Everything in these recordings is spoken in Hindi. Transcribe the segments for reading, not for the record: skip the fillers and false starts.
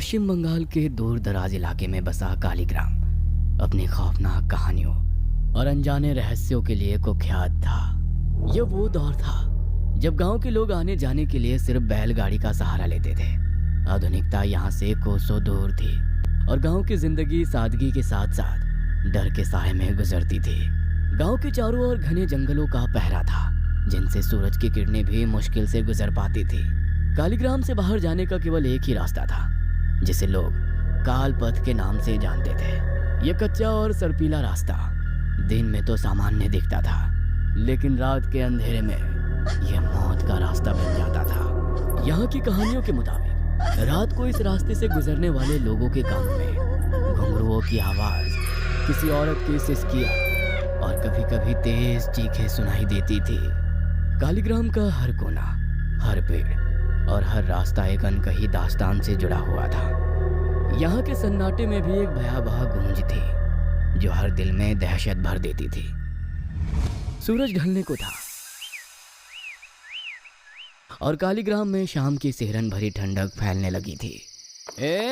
पश्चिम बंगाल के दूर दराज इलाके में बसा कालीग्राम अपनी खौफनाक कहानियों और अनजाने रहस्यों के लिए कुख्यात था। यह वो दौर था जब गांव के लोग आने जाने के लिए सिर्फ बैलगाड़ी का सहारा लेते थे। आधुनिकता यहाँ से कोसों दूर थी और गांव की जिंदगी सादगी के साथ साथ डर के साए में गुजरती थी। गांव के चारों ओर घने जंगलों का पहरा था जिनसे सूरज की किरणें भी मुश्किल से गुजर पाती थी। कालीग्राम से बाहर जाने का केवल एक ही रास्ता था जिसे लोग काल पथ के नाम से जानते थे। यह कच्चा और सर्पीला रास्ता दिन में तो सामान्य दिखता था, लेकिन रात के अंधेरे में यह मौत का रास्ता बन जाता था। यहाँ की कहानियों के मुताबिक रात को इस रास्ते से गुजरने वाले लोगों के कानों में घुंघरुओं की आवाज, किसी औरत की सिसकियां और कभी कभी तेज चीखें सुनाई देती थी। कालीग्राम का हर कोना, हर पेड़ और हर रास्ता एक अनकही दास्तान से जुड़ा हुआ था। यहाँ के सन्नाटे में भी एक भयावह गूंज थी जो हर दिल में दहशत भर देती थी। सूरज ढलने को था और कालीग्राम में शाम की सिहरन भरी ठंडक फैलने लगी थी।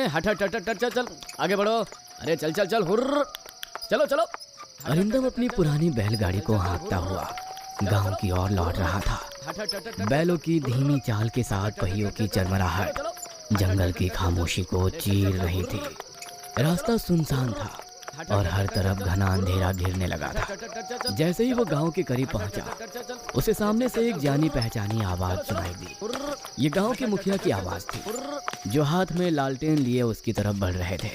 हट हट हट हट, चल चल आगे बढ़ो, अरे चल चल चल, हुर्र, चलो चलो। अरिंदम अपनी पुरानी बैलगाड़ी को हाँकता हुआ गांव की ओर लौट रहा था। बैलों की धीमी चाल के साथ पहियों की चरमराहट जंगल की खामोशी को चीर रही थी। रास्ता सुनसान था और हर तरफ घना अंधेरा घिरने लगा था। जैसे ही वो गांव के करीब पहुंचा, उसे सामने से एक जानी पहचानी आवाज सुनाई दी। ये गांव के मुखिया की आवाज थी जो हाथ में लालटेन लिए उसकी तरफ बढ़ रहे थे।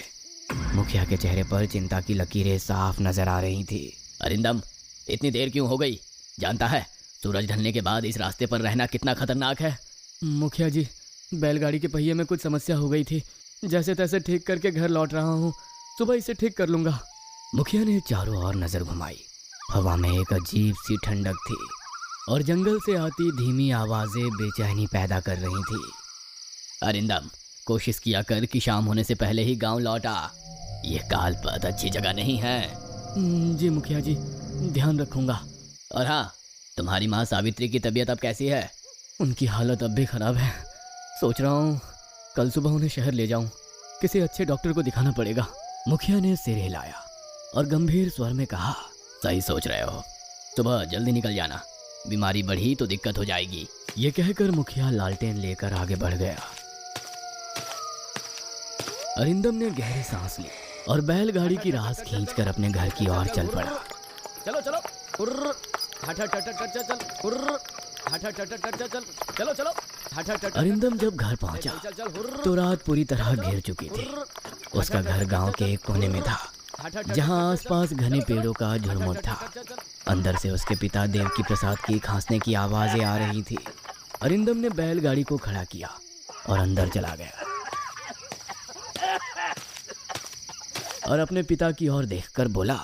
मुखिया के चेहरे पर चिंता की लकीरें साफ नजर आ रही थी। अरिंदम, इतनी देर क्यों हो गई? जानता है सूरज ढलने के बाद इस रास्ते पर रहना कितना खतरनाक है? मुखिया जी, बैलगाड़ी के पहिए में कुछ समस्या हो गई थी, जैसे तैसे ठीक करके घर लौट रहा हूँ, सुबह इसे ठीक कर लूंगा। मुखिया ने चारों ओर नजर घुमाई। हवा में एक अजीब सी ठंडक थी और जंगल से आती धीमी आवाजें बेचैनी पैदा कर रही थी। अरिंदम, कोशिश किया कर कि शाम होने से पहले ही गांव लौट आ। यह कालपथ अच्छी जगह नहीं है। जी मुखिया जी, ध्यान रखूंगा। और हाँ, तुम्हारी माँ सावित्री की तबीयत अब कैसी है? उनकी हालत अब भी खराब है। सोच रहा हूँ कल सुबह उन्हें शहर ले जाऊं, किसी अच्छे डॉक्टर को दिखाना पड़ेगा। मुखिया ने सिर हिलाया और गंभीर स्वर में कहा, सही सोच रहे हो, सुबह जल्दी निकल जाना, बीमारी बढ़ी तो दिक्कत हो जाएगी। ये कहकर मुखिया लालटेन लेकर आगे बढ़ गया। अरिंदम ने गहरी सांस ली और बैलगाड़ी की रास खींचकर अपने घर की ओर चल पड़ा। चलो चलो, हुर्र, हट हट हट हट, चल हुर्र, हट हट हट हट, चल चलो चलो, हट हट हट। अरिंदम जब घर पहुंचा तो रात पूरी तरह घिर चुकी थी। उसका घर गांव के एक कोने में था जहां आसपास घने पेड़ों का झुरमुट था। अंदर से उसके पिता देवकी प्रसाद की खांसने की आवाजें आ रही थी। अरिंदम ने बैलगाड़ी को खड़ा किया और अंदर चला गया और अपने पिता की ओर देखकर बोला,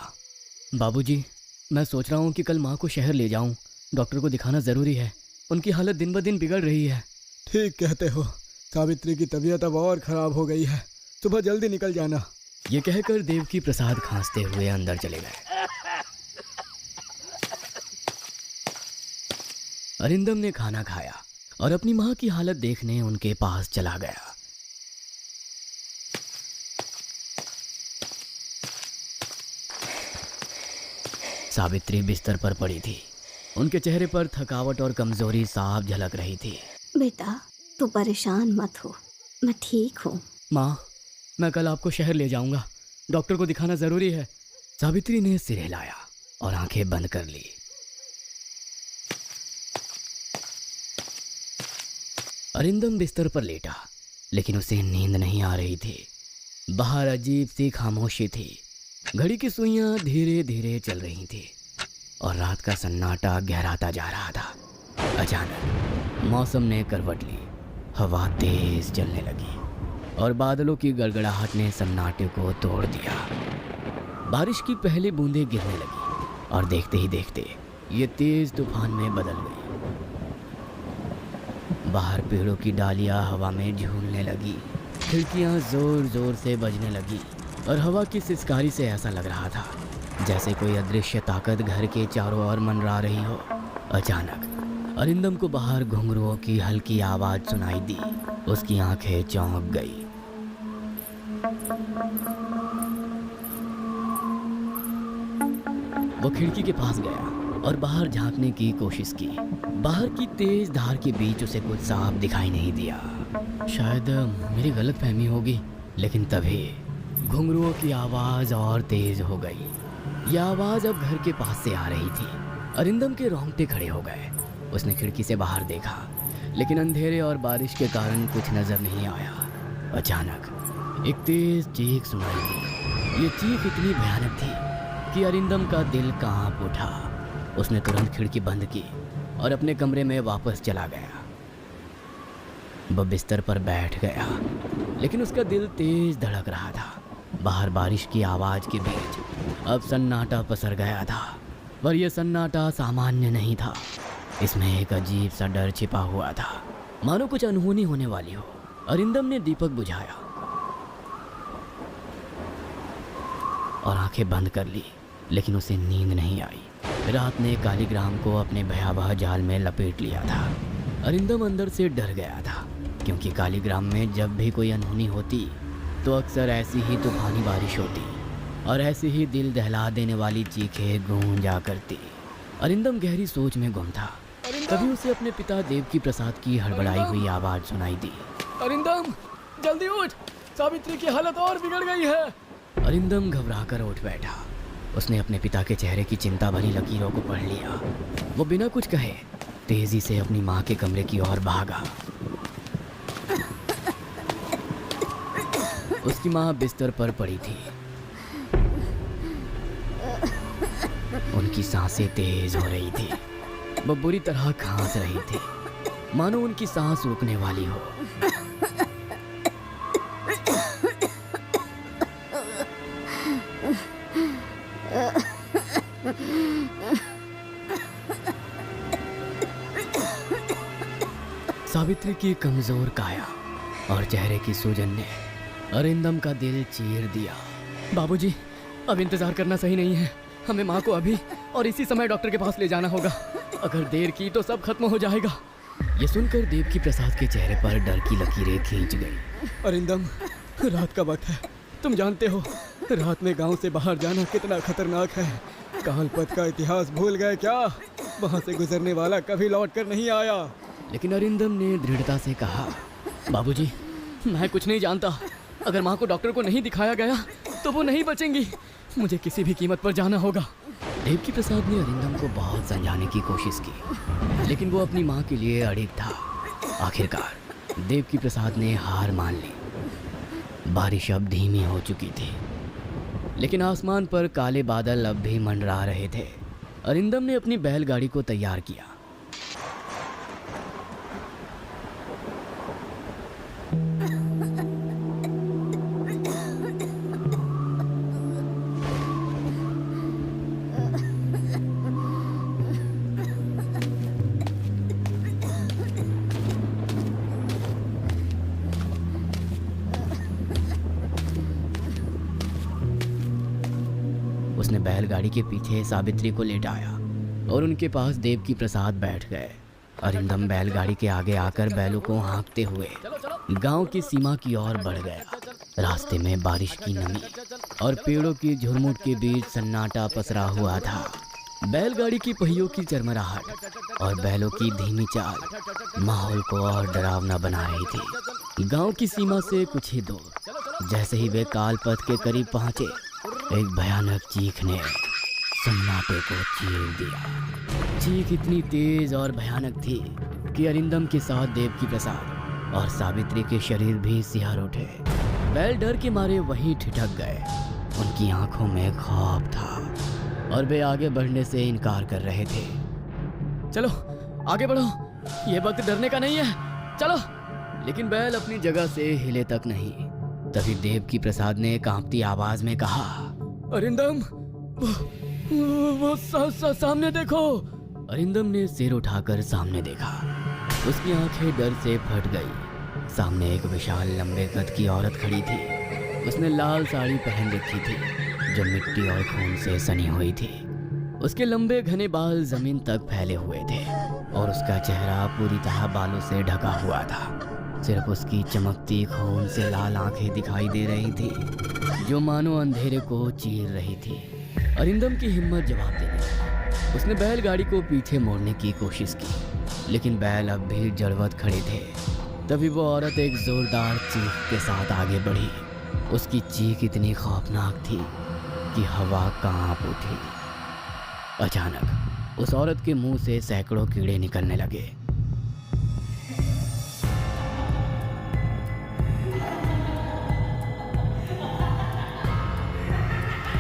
बाबूजी, मैं सोच रहा हूँ कि कल माँ को शहर ले जाऊँ, डॉक्टर को दिखाना जरूरी है, उनकी हालत दिन ब दिन बिगड़ रही है। ठीक कहते हो, सावित्री की तबीयत अब और खराब हो गई है, सुबह जल्दी निकल जाना। ये कहकर देवकी प्रसाद खांसते हुए अंदर चले गए। अरिंदम ने खाना खाया और अपनी माँ की हालत देखने उनके पास चला गया। सावित्री बिस्तर पर पड़ी थी। उनके चेहरे पर थकावट और कमजोरी साफ झलक रही थी। बेटा, तू परेशान मत हो, मैं ठीक हूँ। माँ, मैं कल आपको शहर ले जाऊंगा, डॉक्टर को दिखाना जरूरी है। सावित्री ने सिर हिलाया और आंखें बंद कर ली। अरिंदम बिस्तर पर लेटा, लेकिन उसे नींद नहीं आ रही थी। बाहर अजीब सी खामोशी थी। घड़ी की सुइयां धीरे धीरे चल रही थी और रात का सन्नाटा गहराता जा रहा था। अचानक मौसम ने करवट ली। हवा तेज चलने लगी और बादलों की गड़गड़ाहट ने सन्नाटे को तोड़ दिया। बारिश की पहली बूंदें गिरने लगी और देखते ही देखते ये तेज तूफान में बदल गई। बाहर पेड़ों की डालियां हवा में झूलने लगी, खिड़कियां जोर जोर से बजने लगी और हवा की सिसकारी से ऐसा लग रहा था जैसे कोई अदृश्य ताकत घर के चारों ओर मंडरा रही हो। अचानक अरिंदम को बाहर घुंघरुओं की हल्की आवाज सुनाई दी। उसकी आंखें चौंक गई। वो खिड़की के पास गया और बाहर झांकने की कोशिश की। बाहर की तेज धार के बीच उसे कुछ साफ दिखाई नहीं दिया। शायद मेरी गलतफहमी होगी, लेकिन तभी घुंघरुओं की आवाज़ और तेज हो गई। यह आवाज़ अब घर के पास से आ रही थी। अरिंदम के रोंगटे खड़े हो गए। उसने खिड़की से बाहर देखा, लेकिन अंधेरे और बारिश के कारण कुछ नजर नहीं आया। अचानक एक तेज चीख सुनाई दी। ये चीख इतनी भयानक थी कि अरिंदम का दिल कांप उठा। उसने तुरंत खिड़की बंद की और अपने कमरे में वापस चला गया। वह बिस्तर पर बैठ गया, लेकिन उसका दिल तेज धड़क रहा था। बाहर बारिश की आवाज़ के बीच अब सन्नाटा पसर गया था, पर यह सन्नाटा सामान्य नहीं था। इसमें एक अजीब सा डर छिपा हुआ था, मानो कुछ अनहोनी होने वाली हो। अरिंदम ने दीपक बुझाया और आंखें बंद कर ली, लेकिन उसे नींद नहीं आई। रात ने कालीग्राम को अपने भयावह जाल में लपेट लिया था। अरिंदम अंदर से डर गया था, क्योंकि कालीग्राम में जब भी कोई अनहोनी होती तो अक्सर ऐसी ही तूफानी बारिश होती और ऐसी ही दिल दहला देने वाली चीखें गूंजा करती। अरिंदम गहरी सोच में गुम था। तभी उसे अपने पिता देवकी प्रसाद की हड़बड़ाई हुई आवाज़ सुनाई दी। अरिंदम, जल्दी उठ, सावित्री की हालत और बिगड़ गई है। अरिंदम घबराकर उठ बैठा। उसने अपने पिता के चेहरे की चिंता भरी लकीरों को पढ़ लिया। वो बिना कुछ कहे तेजी से अपनी माँ के कमरे की ओर भागा। उसकी माँ बिस्तर पर पड़ी थी। उनकी सांसें तेज हो रही थी। वो बुरी तरह खांस रही थी, मानो उनकी सांस रुकने वाली हो। सावित्री की कमजोर काया और चेहरे की सूजन ने अरिंदम का दिल चीर दिया। बाबूजी, अब इंतजार करना सही नहीं है। हमें माँ को अभी और इसी समय डॉक्टर के पास ले जाना होगा। अगर देर की तो सब खत्म हो जाएगा। ये सुनकर देवकी प्रसाद के चेहरे पर डर की लकीरें खींच गई। अरिंदम, रात का वक्त है। तुम जानते हो रात में गांव से बाहर जाना कितना खतरनाक है। कालपत का इतिहास भूल गए क्या? वहां से गुजरने वाला कभी लौट कर नहीं आया। लेकिन अरिंदम ने दृढ़ता से कहा, बाबूजी, मैं कुछ नहीं जानता। अगर माँ को डॉक्टर को नहीं दिखाया गया तो वो नहीं बचेंगी। मुझे किसी भी कीमत पर जाना होगा। देवकी प्रसाद ने अरिंदम को बहुत समझाने की कोशिश की, लेकिन वो अपनी माँ के लिए अड़िग था। आखिरकार देवकी प्रसाद ने हार मान ली। बारिश अब धीमी हो चुकी थी, लेकिन आसमान पर काले बादल अब भी मंडरा रहे थे। अरिंदम ने अपनी बैलगाड़ी को तैयार किया। उसने बैलगाड़ी के पीछे सावित्री को लेटाया और उनके पास देवकी प्रसाद बैठ गए। अरिंदम बैलगाड़ी के आगे आकर बैलों को हाँकते हुए गांव की सीमा की ओर बढ़ गया। रास्ते में बारिश की नमी और पेड़ों की झुरमुट के बीच सन्नाटा पसरा हुआ था। बैलगाड़ी की पहियों की चरमराहट और बैलों की धीमी चाल माहौल को और डरावना बना रही थी। गांव की सीमा से कुछ ही दूर जैसे ही वे कालपथ के करीब पहुंचे, एक भयानक चीख ने सन्नाटे को चीर दिया। चीख इतनी तेज और भयानक थी कि अरिंदम के साथ देवकी प्रसाद और सावित्री के शरीर भी सिहर उठे। बैल डर के मारे वहीं ठिठक गए। उनकी आंखों में खौफ था और वे आगे बढ़ने से इनकार कर रहे थे। चलो आगे बढ़ो, ये वक्त डरने का नहीं है, चलो। लेकिन बैल अपनी जगह से हिले तक नहीं। तभी देवकी प्रसाद ने कांपती आवाज में कहा, अरिंदम, वो सामने देखो। अरिंदम ने सिर उठाकर सामने देखा। उसकी आंखें डर से फट गई। सामने एक विशाल लंबे कद की औरत खड़ी थी। उसने लाल साड़ी पहन रखी थी जो मिट्टी और खून से सनी हुई थी। उसके लंबे घने बाल जमीन तक फैले हुए थे और उसका चेहरा पूरी तरह बालों से ढका हुआ था। सिर्फ उसकी चमकती खून से लाल आंखें दिखाई दे रही थी जो मानो अंधेरे को चीर रही थी। अरिंदम की हिम्मत जवाब देने लगी। उसने बैलगाड़ी को पीछे मोड़ने की कोशिश की, लेकिन बैल अब भी जड़वत खड़े थे। तभी वो औरत एक जोरदार चीख के साथ आगे बढ़ी। उसकी चीख इतनी खौफनाक थी कि हवा कांप उठी। अचानक उस औरत के मुंह से सैकड़ों कीड़े निकलने लगे।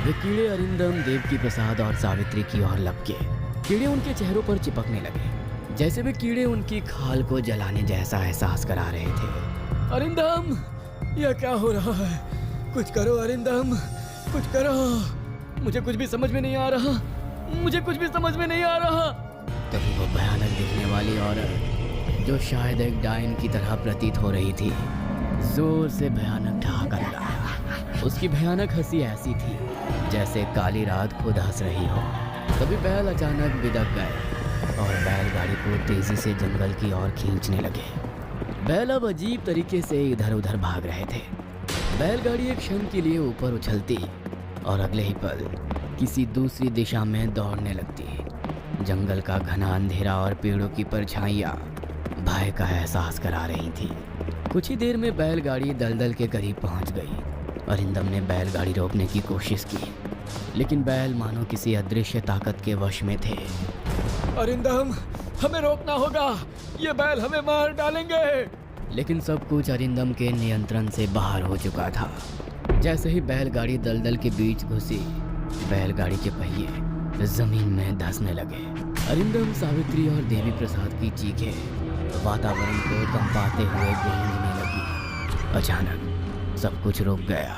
वे कीड़े अरिंदम, देवकी प्रसाद और सावित्री की ओर लपके। कीड़े उनके चेहरों पर चिपकने लगे, जैसे वे कीड़े उनकी खाल को जलाने जैसा एहसास करा रहे थे। अरिंदम, यह क्या हो रहा है? कुछ करो अरिंदम, कुछ करो। मुझे कुछ भी समझ में नहीं आ रहा, मुझे कुछ भी समझ में नहीं आ रहा। तभी वो भयानक दिखने वाली औरत, जो शायद एक डायन की तरह प्रतीत हो रही थी, जोर से भयानक ठहाका लगाया। उसकी भयानक हंसी ऐसी थी जैसे काली रात खुद हंस रही हो। तभी बैल अचानक बिदक गए और बैलगाड़ी को तेजी से जंगल की ओर खींचने लगे। बैल अब अजीब तरीके से इधर उधर भाग रहे थे। बैलगाड़ी एक क्षण के लिए ऊपर उछलती और अगले ही पल किसी दूसरी दिशा में दौड़ने लगती। जंगल का घना अंधेरा और पेड़ों की परछाइयाँ भय का एहसास करा रही थी। कुछ ही देर में बैलगाड़ी दलदल के करीब पहुंच गई। अरिंदम ने बैलगाड़ी रोकने की कोशिश की, लेकिन बैल मानो किसी अदृश्य ताकत के वश में थे। अरिंदम, हमें रोकना होगा, ये बैल हमें मार डालेंगे। लेकिन सब कुछ अरिंदम के नियंत्रण से बाहर हो चुका था। जैसे ही बैलगाड़ी दलदल के बीच घुसी, बैलगाड़ी के पहिए जमीन में धंसने लगे। अरिंदम, सावित्री और देवी प्रसाद की चीखें वातावरण को कंपाते हुए गूंजने लगी। अचानक सब कुछ रुक गया।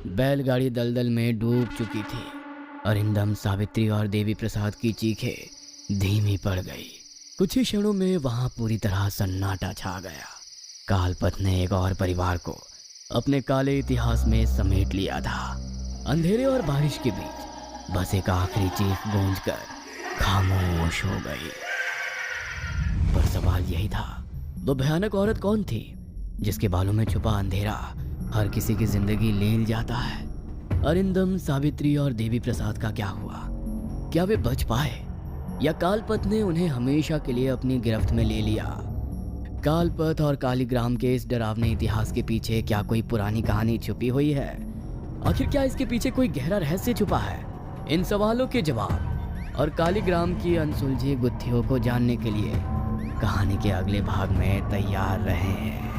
बैलगाड़ी दलदल में डूब चुकी थी। अरिंदम, सावित्री और देवी प्रसाद की चीखें धीमी पड़ गई। कुछ ही क्षणों में वहां पूरी तरह सन्नाटा छा गया। कालपथ ने एक और परिवार को अपने काले इतिहास में समेट लिया था। अंधेरे और बारिश के बीच बस एक आखिरी चीख गूंजकर खामोश हो गई। पर सवाल यही था, वो भयानक औरत कौन थी जिसके बालों में छुपा अंधेरा हर किसी की जिंदगी ले जाता है? अरिंदम, सावित्री और देवी प्रसाद का क्या हुआ? क्या वे बच पाए या कालपथ ने उन्हें हमेशा के लिए अपनी गिरफ्त में ले लिया? कालपथ और कालीग्राम के इस डरावने इतिहास के पीछे क्या कोई पुरानी कहानी छुपी हुई है? आखिर क्या इसके पीछे कोई गहरा रहस्य छुपा है? इन सवालों के जवाब और कालीग्राम की अनसुलझी गुत्थियों को जानने के लिए कहानी के अगले भाग में तैयार रहें।